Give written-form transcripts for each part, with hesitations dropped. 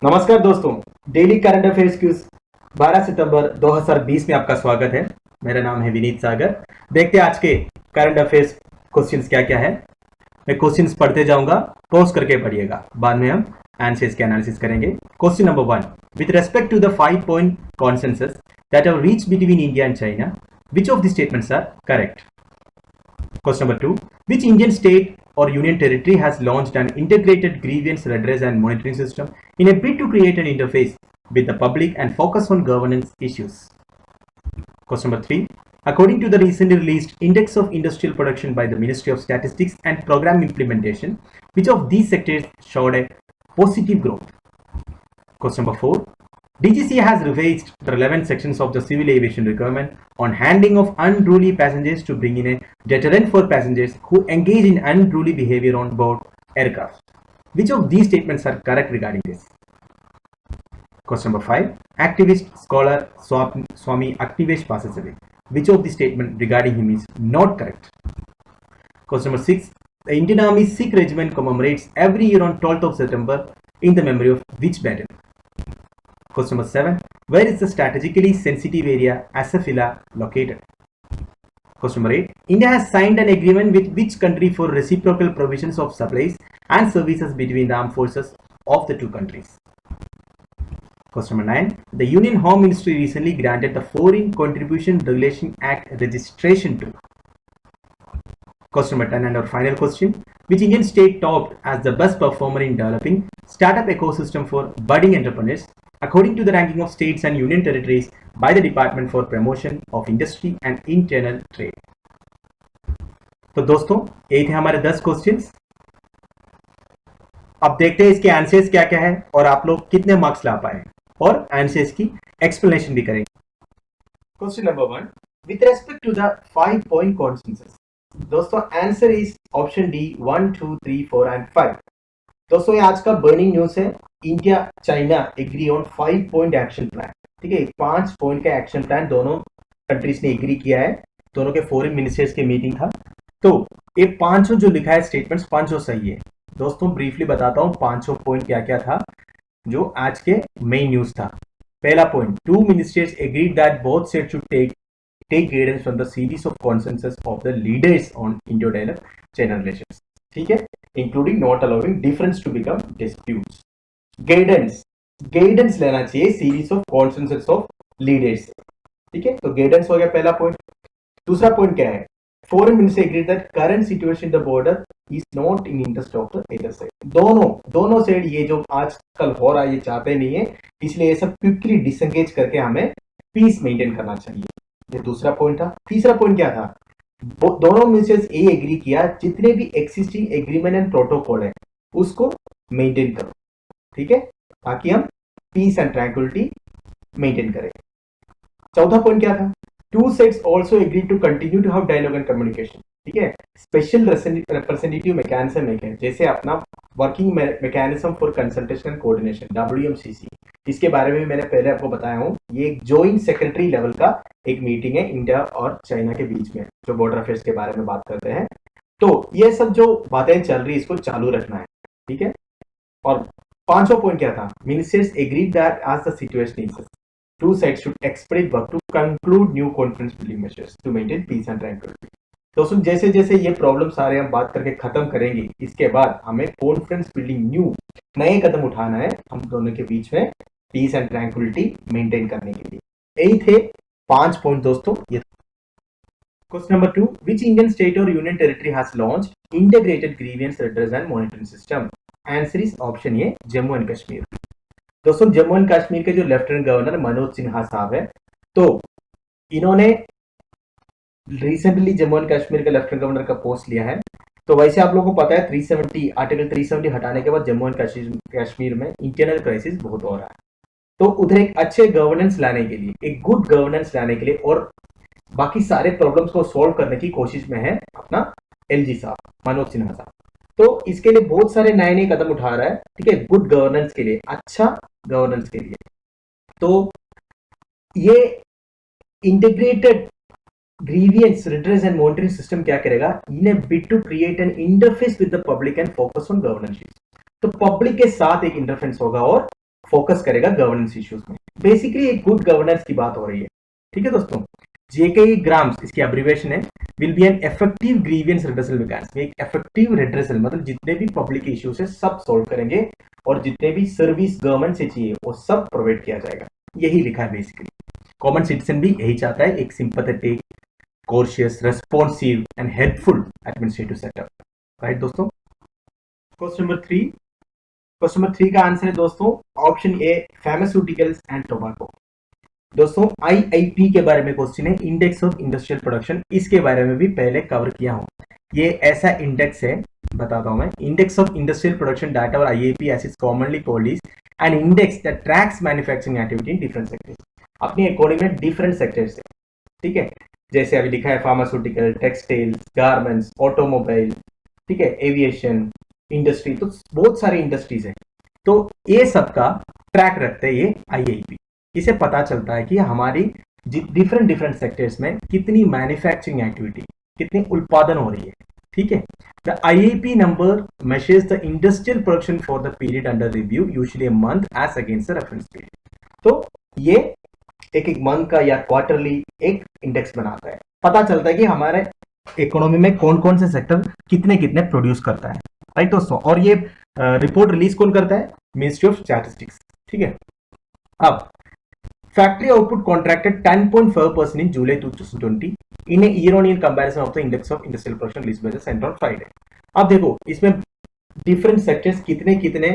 नमस्कार दोस्तों, daily current affairs cues 12 सितंबर 2020 में आपका स्वागत है। मेरा नाम है विनीत सागर। देखते हैं आज के करंट अफेयर्स क्वेश्चंस क्या क्या है। मैं क्वेश्चंस पढ़ते जाऊंगा, पॉज करके पढ़िएगा, बाद में हम आंसर्स के एनालिसिस करेंगे। Question number 1, with respect to the 5 point consensus that have reached between India and China, which of the statements are correct? Question number 2. Which Indian state or union territory has launched an integrated grievance redress and monitoring system in a bid to create an interface with the public and focus on governance issues? Question number 3. According to the recently released Index of Industrial Production by the Ministry of Statistics and Program Implementation, which of these sectors showed a positive growth? Question number 4. DGC has revised the relevant sections of the civil aviation requirement on handling of unruly passengers to bring in a deterrent for passengers who engage in unruly behavior on board aircraft. Which of these statements are correct regarding this? Question number 5. Activist scholar Swami Aktivesh passes away. Which of the statement regarding him is not correct? Question number 6. The Indian Army Sikh Regiment commemorates every year on 12th of September in the memory of which battle? Question number 7. Where is the strategically sensitive area Asafila located? Question number 8. India has signed an agreement with which country for reciprocal provisions of supplies and services between the armed forces of the two countries? Question number 9. The Union Home Ministry recently granted the Foreign Contribution Regulation Act registration to. Question number 10 and our final question. Which Indian state topped as the best performer in developing startup ecosystem for budding entrepreneurs according to the ranking of states and union territories by the Department for Promotion of Industry and Internal Trade? तो दोस्तों, ये थे हमारे 10 questions. अब देखते हैं इसके answers क्या क्या है और आप लोग कितने मार्क्स ला पाए, और आंसर्स की एक्सप्लेनेशन भी करेंगे। Question number 1, with respect to the 5 point consensus, दोस्तों answer is option D 1, 2, 3, 4 and 5। दोस्तों ये आज का बर्निंग न्यूज है। India China agree on 5 point action plan. ठीक है, 5 पॉइंट का एक्शन प्लान दोनों कंट्रीज ने एग्री किया है। दोनों के फॉरेन मिनिस्टर्स की मीटिंग था। तो ये पांचों जो लिखा है स्टेटमेंट्स, पांचों सही है। दोस्तों ब्रीफली बताता हूँ पांचों पॉइंट क्या क्या था जो आज के मेन न्यूज था। पहला point, 2 ministers agreed that both sides should take guidance from the series of consensus of the leaders on Indo develop China relations. ठीक है, including not allowing difference to become disputes. Guidance लेना चाहिए series of consensus of leaders. ठीक है, तो guidance हो गया पहला पॉइंट। दूसरा पॉइंट क्या है, foreign minister agreed that current situation in the border is not in interest of the other side. दोनों साइड ये जो आजकल हो रहा है ये चाहते नहीं है, इसलिए ये सब क्विकली डिसएंगेज करके हमें पीस मेंटेन करना चाहिए। ये दूसरा पॉइंट था। तीसरा पॉइंट क्या था, दोनों मिनिस्टर्स ये एग्री किया जितने भी एक्सिस्टिंग एग्रीमेंट एंड प्रोटोकॉल है उसको मेंटेन करो। ठीक है, ताकि हम पीस एंड ट्रैंक्विलिटी मेंटेन करें। चौथा पॉइंट क्या था, 2 sides also agreed to continue to have dialogue and communication। ठीक है, स्पेशल रिप्रेजेंटेटिव मैकेनिज्म है, जैसे अपना working mechanism for consultation and coordination WMCC, इसके बारे में मैंने पहले आपको बताया हूँ। ये एक जॉइंट सेक्रेटरी लेवल का एक मीटिंग है इंडिया और चाइना के बीच में, जो बॉर्डर अफेयर्स के बारे में बात करते हैं। तो ये सब जो बातें चल रही है इसको चालू रखना है। ठीक है, और पांचवा पॉइंट क्या था, ministers agreed that as the situation is 2 sides should expedite work to conclude new conference building measures to maintain peace and tranquility। दोस्तों जैसे जैसे ये प्रॉब्लम सारे हम बात करके खत्म करेंगे, इसके बाद हमें कॉन्फ्रेंस बिल्डिंग नए कदम उठाना है हम दोनों के बीच में पीस एंड ट्रैंक्विलिटी मेंटेन करने के लिए। यही थे 5 पॉइंट दोस्तों। ये question number 2, which Indian state or union territory has launched integrated grievance redress and monitoring system? Answer is option A Jammu and Kashmir. दोस्तों जम्मू एंड कश्मीर के जो लेफ्टिनेंट गवर्नर मनोज सिन्हा साहब है, तो इन्होंने रिसेंटली जम्मू एंड कश्मीर के लेफ्टिनेंट गवर्नर का पोस्ट लिया है। तो वैसे आप लोगों को पता है आर्टिकल 370 हटाने के बाद जम्मू एंड कश्मीर में इंटरनल क्राइसिस बहुत हो रहा है। तो उधर एक अच्छे गवर्नेंस लाने के लिए, एक गुड गवर्नेंस लाने के लिए और बाकी सारे प्रॉब्लम्स को सॉल्व करने की कोशिश में है अपना LG साहब, मनोज सिन्हा साहब। तो इसके लिए बहुत सारे नए नए कदम उठा रहा है। ठीक है, गुड गवर्नेंस के लिए, अच्छा गवर्नेंस के लिए। तो ये integrated grievance redress and monitoring system क्या करेगा, in a bid to create an interface with the public and focus on governance. तो पब्लिक के साथ एक इंटरफेस होगा और फोकस करेगा गवर्नेंस इश्यूज में। बेसिकली एक गुड गवर्नेंस की बात हो रही है। ठीक है दोस्तों, जेकेई ग्राम्स इसकी एब्रिविएशन है, will be an effective grievance redressal mechanism. एक इफेक्टिव रिड्रेसल मतलब जितने भी पब्लिक इश्यूज है सब सॉल्व करेंगे और जितने भी सर्विस गवर्नमेंट से चाहिए वो सब प्रोवाइड किया जाएगा। यही लिखा है बेसिकली। कॉमन सिटीजन भी यही चाहता है, एक sympathetic, cautious, responsive and helpful administrative setup. Right दोस्तों। क्वेश्चन नंबर 3 का आंसर है दोस्तों option A, pharmaceuticals and tobacco. दोस्तों आईआईपी के बारे में क्वेश्चन है, इंडेक्स ऑफ इंडस्ट्रियल प्रोडक्शन। इसके बारे में भी पहले कवर किया हूं। ये ऐसा इंडेक्स है, बताता हूं मैं। Index of industrial production data or IIP as is commonly called is an index that tracks manufacturing activity in different sectors. अपनी इकोनॉमी में डिफरेंट सेक्टर्स है। ठीक है, जैसे अभी लिखा है फार्मास्यूटिकल, टेक्सटाइल्स, गारमेंट्स, ऑटोमोबाइल, ठीक है, एविएशन इंडस्ट्री, तो बहुत सारी इंडस्ट्रीज है। तो ये सबका ट्रैक रखते हैं ये आईआईपी। इसे पता चलता है कि हमारी डिफरेंट डिफरेंट सेक्टर्स में कितनी मैन्युफैक्चरिंग एक्टिविटी, कितनी उत्पादन हो रही है। ठीक है, the IIP number measures the industrial production for the period under review, usually a month as against the reference period. तो ये एक एक मंथ का या क्वार्टरली एक इंडेक्स बनाता है। पता चलता है कि हमारे इकोनॉमी में कौन कौन से सेक्टर कितने कितने प्रोड्यूस करता है। राइट दोस्तों, और ये रिपोर्ट रिलीज कौन करता है? Ministry of statistics. ठीक है, अब factory output contracted 10.5% in July 2020 in year on year comparison of the index of industrial production release by the centre on Friday. अब देखो इसमें डिफरेंट सेक्टर्स कितने कितने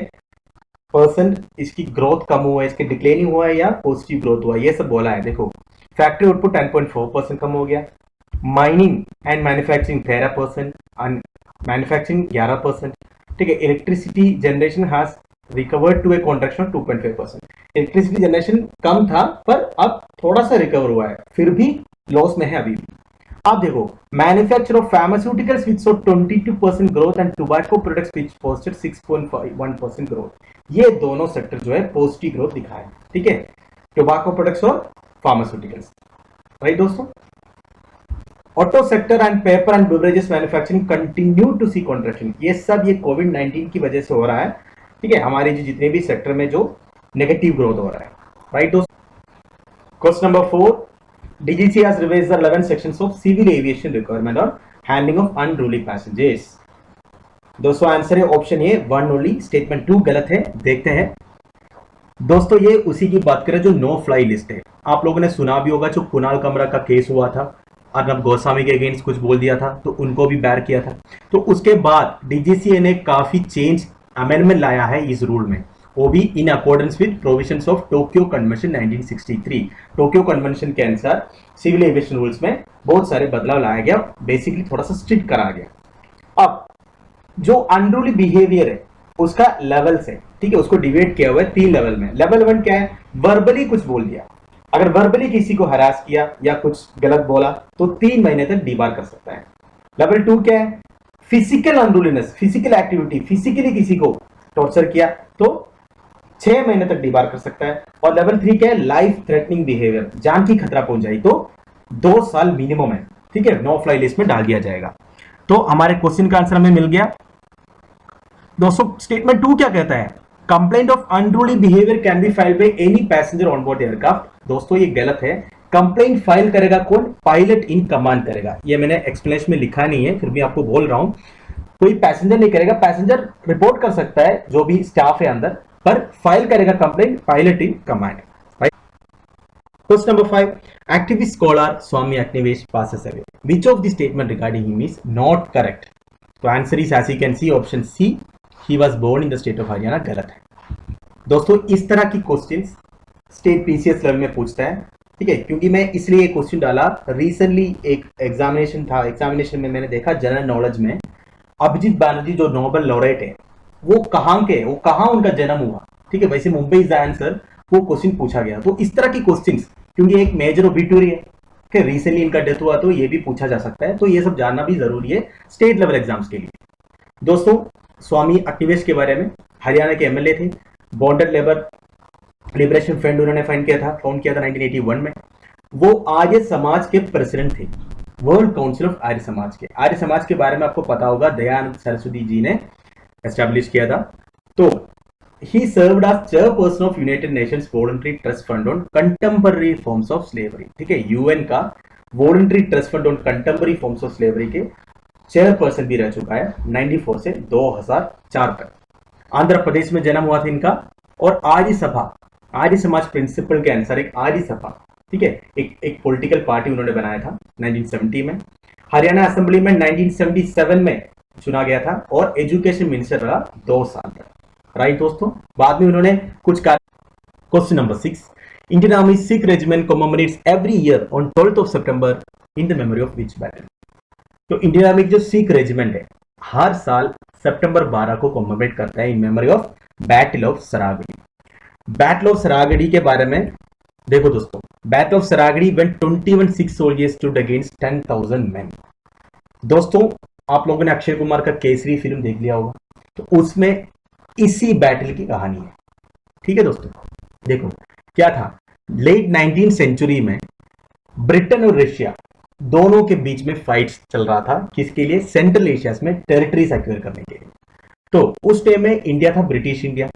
परसेंट इसकी ग्रोथ कम हुआ है, इसके डिक्लेनिंग हुआ है या पॉजिटिव ग्रोथ हुआ है, ये सब बोला है। देखो फैक्ट्री आउटपुट 10.4% कम हो गया, mining and manufacturing 13% and manufacturing 11%। ठीक है, electricity generation has recovered to a contraction of 2.5%। Electricity generation कम था पर अब थोड़ा सा रिकवर हुआ है, फिर भी लॉस में है अभी भी। अब देखो manufacture of pharmaceuticals which so 22% growth and tobacco products which posted 6.1% growth. ये दोनों सेक्टर जो है पॉजिटिव ग्रोथ दिखाए। ठीक है, टोबैको प्रोडक्ट्स और फार्मास्यूटिकल्स। राइट दोस्तों, auto sector and paper and beverages manufacturing continue to see contraction. ये सब ये कोविड-19 की वजह से हो रहा है। ठीक है, हमारे जितने भी सेक्टर में जो नेगेटिव ग्रोथ हो रहा है। राइट दोस्तों। Question number 4, DGC has revised the 11 sections of civil aviation requirement on handling of unruly passengers। दोस्तों आंसर है ऑप्शन ए, 1 ओनली। स्टेटमेंट 2 गलत है, देखते हैं। दोस्तों ये उसी की बात करें जो नो फ्लाई लिस्ट है। आप लोगों ने सुना भी होगा जो कुणाल कमरा का केस हुआ था, अर्नब गोस्वामी के अगेंस्ट कुछ बोल दिया था तो उनको भी बैर किया था। तो उसके बाद डीजीसीए ने काफी चेंज अमेंडमेंट लाया है इस रूल में, वो भी in accordance with provisions of Tokyo convention 1963। Tokyo convention के अनुसार सिविल एविएशन रूल्स में बहुत सारे बदलाव लाया गया, बेसिकली थोड़ा सा स्ट्रिक्ट करा गया। अब जो अनरूली बिहेवियर है उसका लेवल्स है। ठीक है, उसको डिवाइड किया हुआ है 3 लेवल में। लेवल 1 क्या है? वर्बली कुछ बोल दिया, अगर वर्बली किसी को हरास किया या कुछ गलत बोला तो 3 महीने तक डीबार कर सकता है। लेवल 2 क्या है? फिजिकल अनरूलीनेस, फिजिकल एक्टिविटी, फिजिकली किसी को टॉर्चर किया तो 6 महीने तक डीबार कर सकता है। और लेवल 3 क्या है? लाइफ थ्रेटनिंग बिहेवियर, जान की खतरा पहुंच जाए तो 2 साल मिनिमम है। ठीक है, नो फ्लाई लिस्ट में डाल दिया जाएगा। तो हमारे क्वेश्चन का आंसर हमें मिल गया। दोस्तों स्टेटमेंट 2 क्या कहता है? Complaint of unruly behaviour can be filed by any passenger on board aircraft. दोस्तों ये गलत है। कंप्लेंट फाइल करेगा कौन? पायलट इन कमांड करेगा। ये मैंने एक्सप्लेनेशन में लिखा नहीं है, फिर भी आपको बोल रहा हूं, कोई पैसेंजर नहीं करेगा। पैसेंजर रिपोर्ट कर सकता है जो भी स्टाफ है अंदर, पर फाइल करेगा complaint pilot in command. Question number 5, activist scholar Swami Agnivesh passes away. Which of the statement regarding him is not correct? तो answer is as you can see option C, he was born in the state of Haryana, गलत है। दोस्तों इस तरह की questions state PCS level में पूछता है। ठीक है, क्योंकि मैं इसलिए एक क्वेश्चन डाला, रिसेंटली एक एग्जामिनेशन था, एग्जामिनेशन में मैंने देखा जनरल नॉलेज में अभिजीत बैनर्जी जो नोबेल लॉरेट है वो कहाँ के, वो कहाँ उनका जन्म हुआ। ठीक है, वैसे मुंबई इज द आंसर, वो क्वेश्चन पूछा गया। तो इस तरह की क्वेश्चंस, क्योंकि एक मेजर ओबिटोरी है कि रिसेंटली इनका डेथ हुआ तो ये भी पूछा जा सकता है, तो ये सब जानना भी जरूरी है स्टेट लेवल एग्जाम्स के लिए। दोस्तों स्वामी अग्निवेश के बारे में, हरियाणा के एमएलए थे, बॉन्डेड लेबर लिबरेशन फ्रंट उन्होंने फाउंड किया था 1981 में। वो आर्य समाज के प्रेसिडेंट थे, world council of Arya Samaj के। आर्य समाज के बारे में आपको पता होगा, दयानंद सरस्वती जी ने एस्टैब्लिश किया था। तो he served as chairperson of United Nations Voluntary Trust Fund on Contemporary Forms of Slavery. ठीक है, यूएन का voluntary trust fund on contemporary forms of slavery के चेयरपर्सन भी रह चुका है 94 से 2004 तक। आंध्र प्रदेश में जन्म हुआ था इनका, और आर्य सभा, आर्य समाज प्रिंसिपल के अनुसार एक आर्य सभा, ठीक है, एक पॉलिटिकल पार्टी उन्होंने बनाया था 1970 में। हरियाणा असेंबली में 1977 में चुना गया था और एजुकेशन मिनिस्टर रहा 2 साल तक। राइट दोस्तों, बाद में उन्होंने कुछ question number 6, Indian army Sikh regiment commemorates every year on 12th of September in the memory of which battle. तो इंडियन आर्मी की जो सिख रेजिमेंट है हर साल सितंबर 12 को कमेमोरेट करता है in memory of battle of Saragarhi. Battle of Saragarhi के बारे में देखो दोस्तों, battle of Saragarhi when 21 Sikh soldiers stood against 10,000 men। दोस्तों आप लोगों ने अक्षय कुमार का केसरी फिल्म देख लिया होगा, तो उसमें इसी बैटल की कहानी है। ठीक है दोस्तों, देखो क्या था, लेट 19th सेंचुरी में ब्रिटेन और रशिया दोनों के बीच में फाइट्स चल रहा था, किसके लिए, सेंट्रल एशिया में टेरिटरीज एक्वायर करने के लिए। तो उस टाइम में इंडिया था ब्रिटिश इंडिया,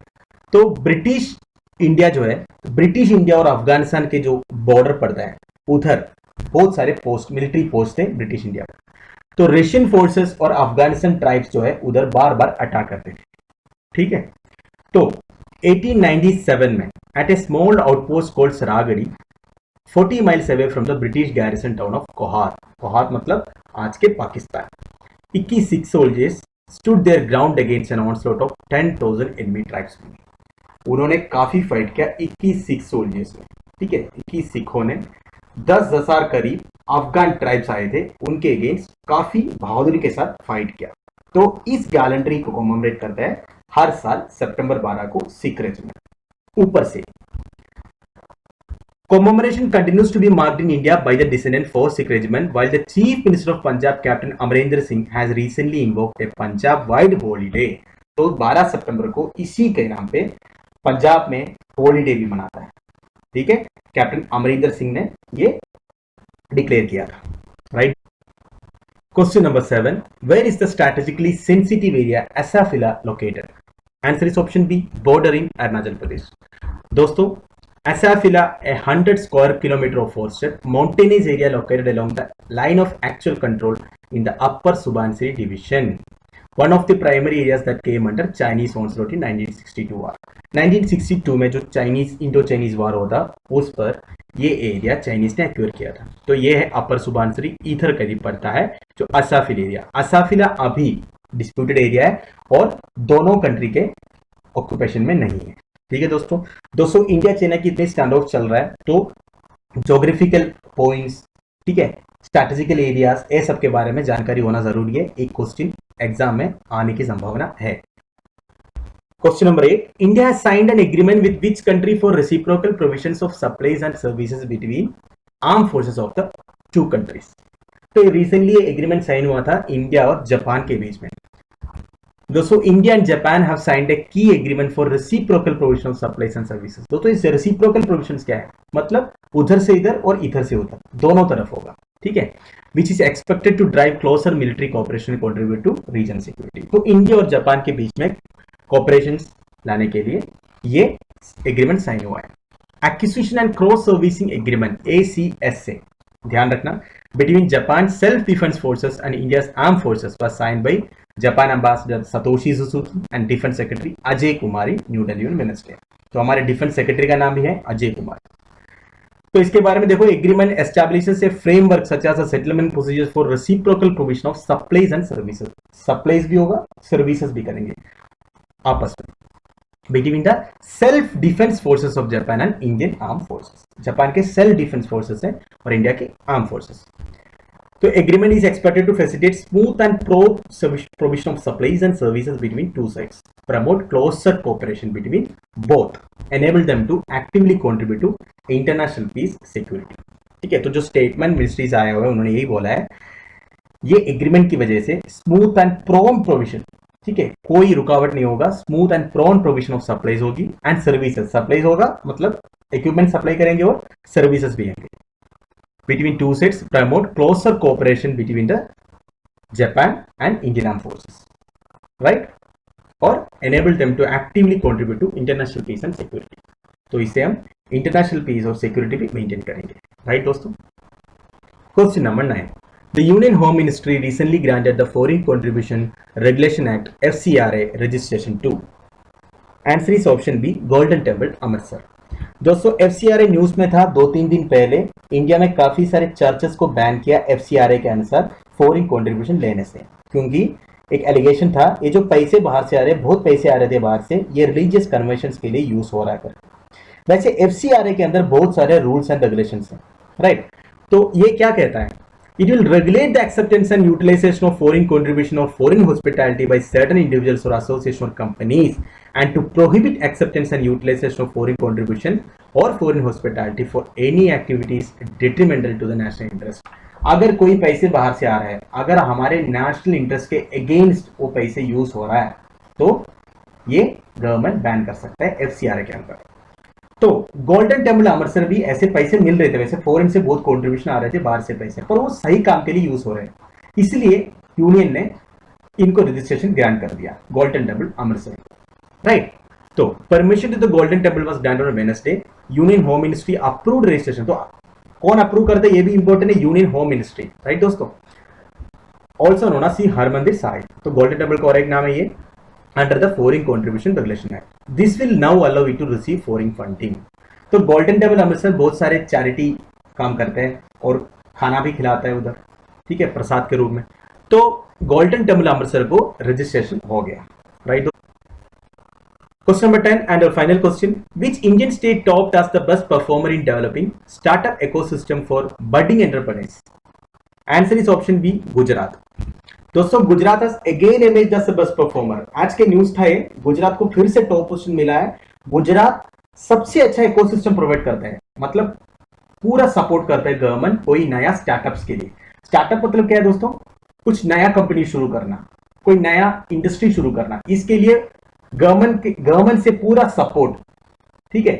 तो ब्रिटिश इंडिया जो है, ब्रिटिश इंडिया और अफगानिस्तान के जो बॉर्डर पड़ता है उधर बहुत सारे पोस्ट, मिलिट्री पोस्ट थे ब्रिटिश इंडिया में। तो रशियन फोर्सेस और अफगानिस्तान ट्राइब्स जो है उधर बार बार अटैक करते थे। ठीक है, तो 1897 में at a small outpost called Saragarhi 40 miles away from the British garrison town of Kohat, Kohat मतलब आज के Pakistan, 21 Sikh soldiers stood their ground against an onslaught of 10,000 enemy tribes. उन्होंने काफी फाइट किया 21 सिख सोल्जर्स में। ठीक है, 21 सिखों ने 10,000 करीब अफगान ट्राइब्स आए थे, उनके अगेंस्ट काफी बहादुरी के साथ फाइट किया। तो इस गैलेंट्री को कमेमोरेट करता है हर साल सितंबर 12 को सिख रेजिमेंट। ऊपर से commemoration continues to be marked in India by the descendant for Sikh regiment, while the Chief Minister of Punjab, Captain Amarinder Singh, has recently invoked a Punjab-wide holiday। तो 12 सितंबर को इसी के नाम पे पंजाब में हॉलीडे भी मनाता है। ठीक है, कैप्टन अमरिंदर सिंह ने ये डिक्लेयर किया था। Right, question number 7, where is the strategically sensitive area Asafila located? Answer is option B, border in Arunachal Pradesh. दोस्तों Asafila, a 100 square kilometer of forested mountainous area located along the line of actual control in the upper Subansiri division. One of the primary areas that came under Chinese onslaught in 1962 war। 1962 में जो Chinese Indo Chinese वार होता उस पर ये area Chinese ने acquire किया था। तो ये है अपर सुबानसरी, इधर करीब पड़ता है जो असाफिल एरिया। असाफिला अभी डिस्प्यूटेड एरिया है और दोनों कंट्री के ऑक्यूपेशन में नहीं है। ठीक है दोस्तों इंडिया चाइना की इतनी स्टैंड ऑफ चल रहा है, तो ज्योग्राफिकल पॉइंट्स, ठीक है, स्ट्रैटेजिकल एरियाज, ये सब के बारे में जानकारी होना जरूरी है। एक क्वेश्चन एग्जाम में आने की संभावना है। Question number 8, India has signed an agreement with which country for reciprocal provisions of supplies and services between arm forces of the two countries. तो रिसेंटली ये एग्रीमेंट साइन हुआ था इंडिया और जापान के बीच में। दोस्तों India and Japan have signed a key agreement for reciprocal provision of supplies and services. दोस्तों इस रेसिप्रोकल प्रोविजंस क्या है, मतलब उधर से इधर और इधर से उधर दोनों तरफ होगा। ठीक है, which is expected to drive closer military cooperation, contribute to region security. तो इंडिया और जापान के बीच में कोऑपरेशन लाने के लिए ये एग्रीमेंट साइन हुआ है। Acquisition and cross servicing agreement ACSA, ध्यान रखना, between Japan self defence forces and India's arm forces was signed by Japan ambassador Satoshi Suzuki and defence secretary Ajay Kumari, new Delhi on Wednesday. तो हमारे defence secretary का नाम भी है अजय कुमार। तो इसके बारे में देखो, agreement establishes a framework such as a settlement procedure for reciprocal provision of supplies and services. Supplies भी होगा, सर्विसेज भी करेंगे आपस में, between the self defence forces of Japan and Indian arm forces. Japan के सेल्फ डिफेंस फोर्सेस है और India के आर्म फोर्सेस। तो agreement is expected to facilitate smooth and provision of supplies and services between two sides, promote closer cooperation between both, enable them to actively contribute to international peace security. ठीक है, तो जो statement ministry से आया हुआ है उन्होंने यही बोला है, ये एग्रीमेंट की वजह से स्मूथ एंड प्रॉम्प्ट प्रोविजन, ठीक है, कोई रुकावट नहीं होगा, smooth and prompt provision of supplies होगी एंड सर्विसेज। सप्लाईज होगा मतलब इक्विपमेंट सप्लाई करेंगे और सर्विसेज भी होंगे। Between two states promote closer cooperation between the Japan and Indian armed forces, right? और enable them to actively contribute to international peace and security. तो इसे हम इंटरनेशनल पीस और सिक्योरिटी भी मेंटेन करेंगे, राइट दोस्तों। Question number 9, the union home ministry recently granted the foreign contribution regulation act FCRA registration 2। Answer is option B, golden temple Amritsar. दोस्तों FCRA news में था 2-3 दिन पहले, इंडिया में काफी सारे चर्चेस को बैन किया FCRA के अनुसार फॉरेन कंट्रीब्यूशन लेने से, क्योंकि एक एलिगेशन था ये जो पैसे बाहर से आ रहे, बहुत पैसे आ रहे थे बाहर से, ये रिलीजियस कन्वेंशंस के लिए यूज हो रहा है। वैसे FCRA के अंदर बहुत सारे रूल्स एंड रेगुलेशंस हैं, राइट। तो ये क्या कहता है, it will regulate the acceptance and utilization of foreign contribution of foreign hospitality by certain individuals or association or companies and to prohibit acceptance and utilization of foreign contribution or foreign hospitality for any activities detrimental to the national interest. अगर कोई पैसे बाहर से आ रहा है, अगर हमारे national interest के अगेंस्ट वो पैसे यूज हो रहा है, तो ये गवर्नमेंट बैन कर सकता है FCRA के अंदर। तो गोल्डन टेम्पल अमृतसर भी ऐसे पैसे मिल रहे थे, वैसे फॉरेन से बहुत कंट्रीब्यूशन आ रहे थे बाहर से पैसे, पर वो सही काम के लिए यूज हो रहे हैं, इसलिए यूनियन ने इनको रजिस्ट्रेशन ग्रांट कर दिया, गोल्डन टेम्पल अमृतसर, राइट। तो permission to the golden temple was granted on Wednesday, union home ministry approved registration. तो कौन अप्रूव करते हैं ये भी इंपॉर्टेंट है, यूनियन होम मिनिस्ट्री, राइट दोस्तों। Also known as Harmandir Sahib, तो गोल्डन टेम्पल का और एक नाम है ये, under the foreign contribution regulation act. This will now allow you to receive foreign funding. तो गोल्डन टेम्पल अमृतसर बहुत सारे चैरिटी काम करते हैं और खाना भी खिलाता है उधर, ठीक है, प्रसाद के रूप में। तो गोल्डन टेम्पल अमृतसर को रजिस्ट्रेशन हो गया, right. Question number 10 and final question, which Indian state topped as the best performer in developing startup ecosystem for budding entrepreneurs? Answer is option B, Gujarat. दोस्तों Gujarat again emerges the best performer, आज के news था ये, गुजरात को फिर से top position मिला है। गुजरात सबसे अच्छा इकोसिस्टम प्रोवाइड करता है, मतलब पूरा सपोर्ट करता है गवर्नमेंट कोई नया स्टार्टअप्स के लिए। स्टार्टअप मतलब क्या है दोस्तों, कुछ नया कंपनी शुरू करना, कोई नया इंडस्ट्री शुरू करना, इसके लिए गवर्नमेंट से पूरा सपोर्ट, ठीक है,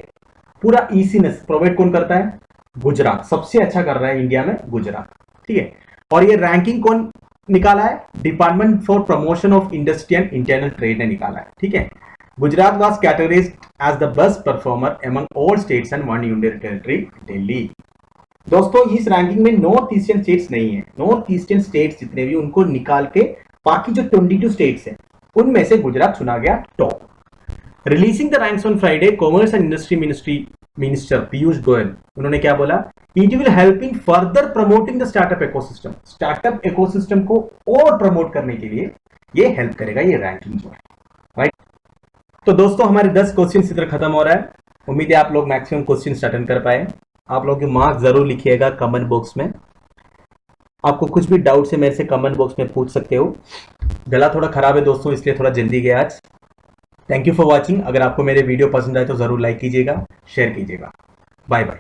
पूरा ईसीनेस प्रोवाइड कौन करता है? गुजरात सबसे अच्छा कर रहा है इंडिया में, गुजरात, ठीक है। और ये रैंकिंग कौन निकाला है? Department for promotion of industry and internal trade ने निकाला है, ठीक है। Gujarat was categorised as the best performer among all states and one union territory Delhi. दोस्तों इस रैंकिंग में नॉर्थ ईस्टर्न स्टेट्स नहीं है, नॉर्थ ईस्टर्न स्टेट्स जितने भी उनको निकाल के बाकी जो 22 स्टेट्स हैं उनमें से गुजरात चुना गया top. Releasing the ranks on Friday, commerce and industry minister Piyush Goyal उन्होंने क्या बोला, it will helping further promoting the startup ecosystem, startup ecosystem को और प्रमोट करने के लिए ये हेल्प करेगा ये रैंकिंग जो है, राइट। तो दोस्तों हमारे 10 क्वेश्चन इस तरह खत्म हो रहा है, उम्मीद है आप लोग मैक्सिमम क्वेश्चन अटेंड कर पाए। आप लोग के मार्क्स जरूर लिखिएगा कमेंट बॉक्स में, आपको कुछ भी डाउट है मेरे से कमेंट बॉक्स में पूछ सकते हो। गला थोड़ा खराब है दोस्तों, इसलिए थोड़ा जल्दी गया आज। Thank you for watching. अगर आपको मेरे वीडियो पसंद आए तो जरूर लाइक कीजिएगा, शेयर कीजिएगा। Bye bye.